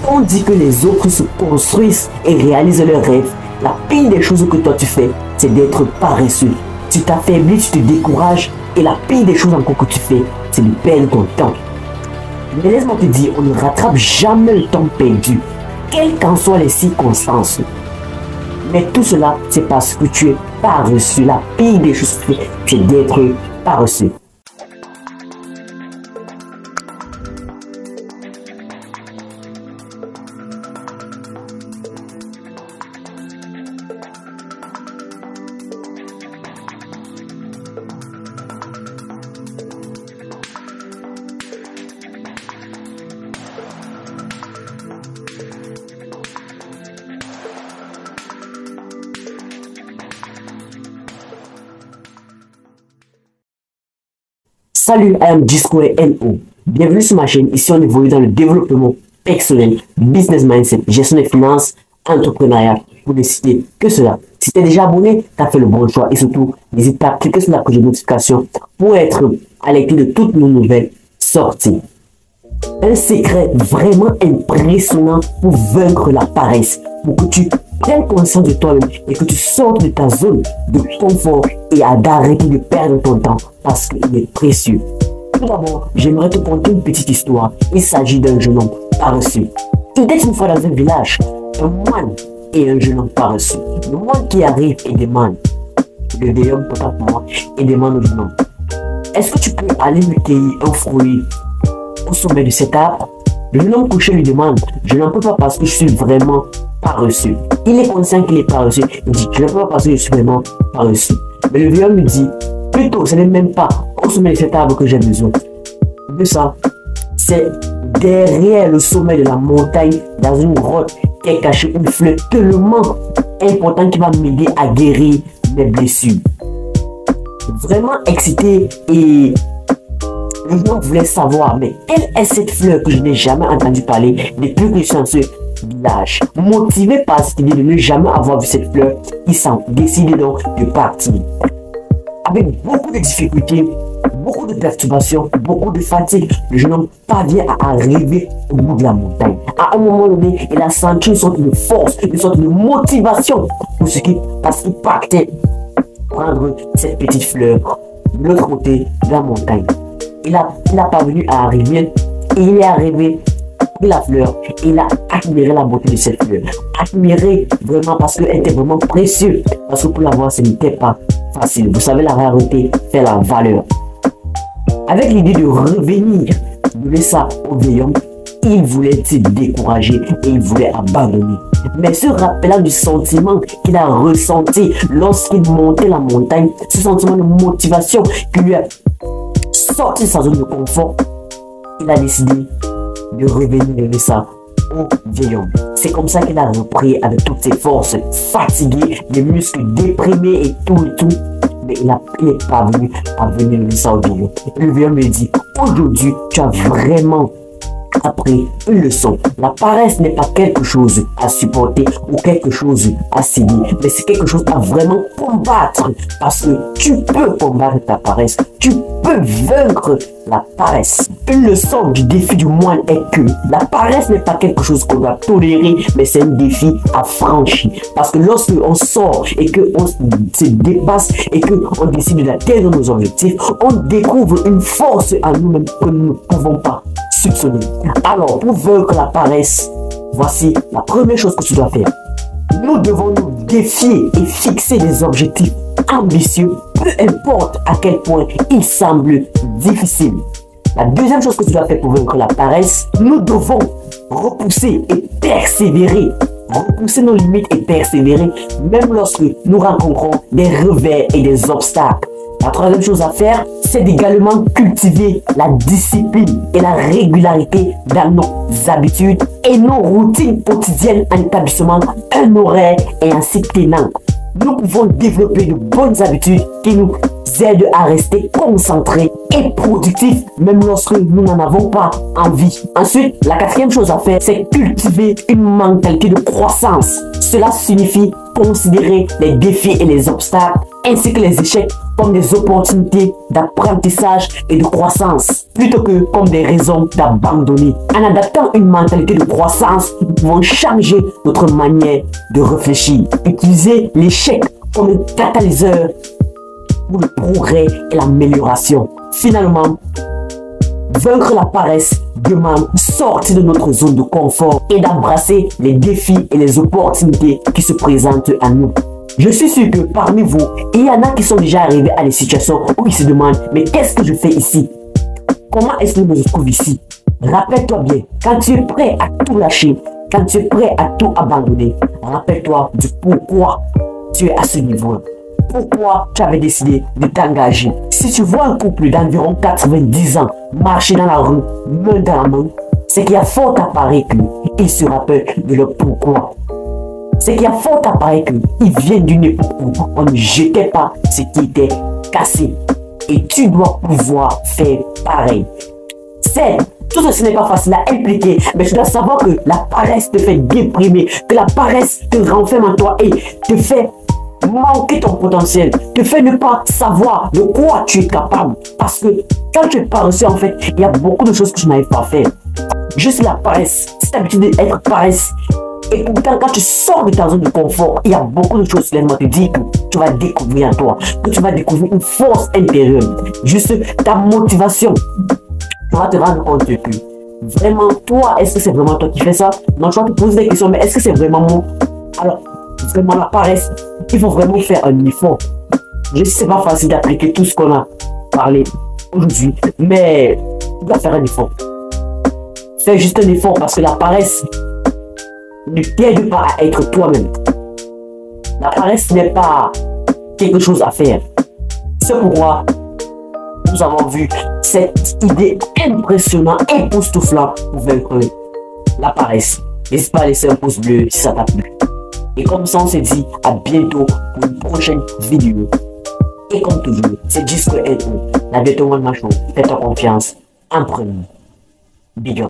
On dit que les autres se construisent et réalisent leurs rêves. La pire des choses que toi tu fais, c'est d'être paresseux. Tu t'affaiblis, tu te décourages et la pire des choses encore que tu fais, c'est de perdre ton temps. Mais laisse-moi te dire, on ne rattrape jamais le temps perdu, quelles qu'en soient les circonstances. Mais tout cela, c'est parce que tu es paresseux. La pire des choses que tu fais, c'est d'être paresseux. Salut, I am G2NO. Bienvenue sur ma chaîne. Ici, on évolue dans le développement personnel, business mindset, gestion des finances, entrepreneuriat, pour ne citer que cela. Si tu es déjà abonné, tu as fait le bon choix. Et surtout, n'hésite pas à cliquer sur la cloche de notification pour être à l'écoute de toutes nos nouvelles sorties. Un secret vraiment impressionnant pour vaincre la paresse, pour que tu prennes conscience de toi-même et que tu sortes de ta zone de confort et d'arrêter de perdre ton temps parce qu'il est précieux. Tout d'abord, j'aimerais te conter une petite histoire. Il s'agit d'un jeune homme paresseux. Il était une fois dans un village, un moine et un jeune homme paresseux. Le moine qui arrive et demande, le vieil homme pour moi, et demande au jeune homme, est-ce que tu peux aller me cueillir un fruit au sommet de cet arbre? Le jeune homme couché lui demande, je n'en peux pas parce que je suis vraiment paresseux. Il est conscient qu'il est paresseux. Il dit, je ne peux pas parce que je suis vraiment paresseux. Mais le vieux homme lui dit, plutôt, ce n'est même pas au sommet de cet arbre que j'ai besoin de ça. C'est derrière le sommet de la montagne, dans une grotte, qui est cachée une fleur tellement importante qui va m'aider à guérir mes blessures. Vraiment excité et le jeune homme voulait savoir, mais quelle est cette fleur que je n'ai jamais entendu parler depuis que je suis dans ce village? Motivé par cette idée de ne jamais avoir vu cette fleur, il s'en décide donc de partir. Avec beaucoup de difficultés, beaucoup de perturbations, beaucoup de fatigue, le jeune homme parvient à arriver au bout de la montagne. À un moment donné, il a senti une sorte de force, une sorte de motivation parce qu'il partait prendre cette petite fleur de l'autre côté de la montagne. Il a parvenu à arriver et il est arrivé de la fleur. Il a admiré la beauté de cette fleur. Admiré vraiment parce qu'elle était vraiment précieuse. Parce que pour la voir, ce n'était pas facile. Vous savez, la rareté fait la valeur. Avec l'idée de revenir, donner ça au vieil homme, il voulait se décourager et il voulait abandonner. Mais se rappelant du sentiment qu'il a ressenti lorsqu'il montait la montagne, ce sentiment de motivation qui lui a sorti de sa zone de confort, il a décidé de revenir donner ça au vieil homme. C'est comme ça qu'il a repris avec toutes ses forces, fatigué, les muscles déprimés et tout. Mais il n'est pas venu à venir donner ça au vieil homme. Le vieil homme me dit, aujourd'hui, tu as vraiment appris une leçon. La paresse n'est pas quelque chose à supporter ou quelque chose à subir, mais c'est quelque chose à vraiment combattre, parce que tu peux combattre ta paresse, tu peux vaincre la paresse. Une leçon du défi du moine est que la paresse n'est pas quelque chose qu'on doit tolérer, mais c'est un défi à franchir. Parce que lorsque on sort et qu'on se dépasse et qu'on décide d'atteindre nos objectifs, on découvre une force en nous-mêmes que nous ne pouvons pas soupçonner. Alors, pour vaincre la paresse, voici la première chose que tu dois faire. Nous devons nous défier et fixer des objectifs ambitieux, peu importe à quel point ils semblent difficiles. La deuxième chose que tu dois faire pour vaincre la paresse, nous devons repousser et persévérer. Repousser nos limites et persévérer, même lorsque nous rencontrons des revers et des obstacles. La troisième chose à faire, c'est également cultiver la discipline et la régularité dans nos habitudes et nos routines quotidiennes en établissement un horaire et un cycle tenant. Nous pouvons développer de bonnes habitudes qui nous aident à rester concentrés et productifs même lorsque nous n'en avons pas envie. Ensuite, la quatrième chose à faire, c'est cultiver une mentalité de croissance. Cela signifie considérer les défis et les obstacles ainsi que les échecs comme des opportunités d'apprentissage et de croissance, plutôt que comme des raisons d'abandonner. En adaptant une mentalité de croissance, nous pouvons changer notre manière de réfléchir. Utiliser l'échec comme un catalyseur pour le progrès et l'amélioration. Finalement, vaincre la paresse demande de sortir de notre zone de confort et d'embrasser les défis et les opportunités qui se présentent à nous. Je suis sûr que parmi vous, il y en a qui sont déjà arrivés à des situations où ils se demandent « Mais qu'est-ce que je fais ici? Comment est-ce que je me trouve ici ?» Rappelle-toi bien, quand tu es prêt à tout lâcher, quand tu es prêt à tout abandonner, rappelle-toi du pourquoi tu es à ce niveau. Pourquoi tu avais décidé de t'engager. Si tu vois un couple d'environ 90 ans marcher dans la rue, main dans la main, c'est qu'il y a fort à parier qu'ils se rappellent de leur pourquoi. C'est qu'il y a fort à parier qu'ils viennent d'une époque où on ne jetait pas ce qui était cassé. Et tu dois pouvoir faire pareil. Certes, tout ceci n'est pas facile à impliquer, mais tu dois savoir que la paresse te fait déprimer, que la paresse te renferme en toi et te fait manquer ton potentiel, te fait ne pas savoir de quoi tu es capable. Parce que quand tu es paresseux, en fait, il y a beaucoup de choses que tu n'arrives pas à faire. Juste la paresse, cette habitude d'être paresse. Et pourtant, quand tu sors de ta zone de confort, il y a beaucoup de choses qui te disent que tu vas découvrir en toi, que tu vas découvrir une force intérieure. Juste ta motivation. Tu vas te rendre compte que vraiment, toi, est-ce que c'est vraiment toi qui fais ça? Non, tu vas te poser des questions, mais est-ce que c'est vraiment moi? Alors, vraiment la paresse, il faut vraiment faire un effort. Je sais que c'est pas facile d'appliquer tout ce qu'on a parlé aujourd'hui, mais tu dois faire un effort. Fais juste un effort parce que la paresse ne t'aide pas à être toi-même. La paresse n'est pas quelque chose à faire. C'est pourquoi nous avons vu cette idée impressionnante, époustouflante pour vaincre la paresse. N'hésite pas à laisser un pouce bleu si ça t'a plu. Et comme ça, on se dit à bientôt pour une prochaine vidéo. Et comme toujours, c'est Disco NO. La bientôt One Man Show. Faites-toi confiance. En premier. Big up.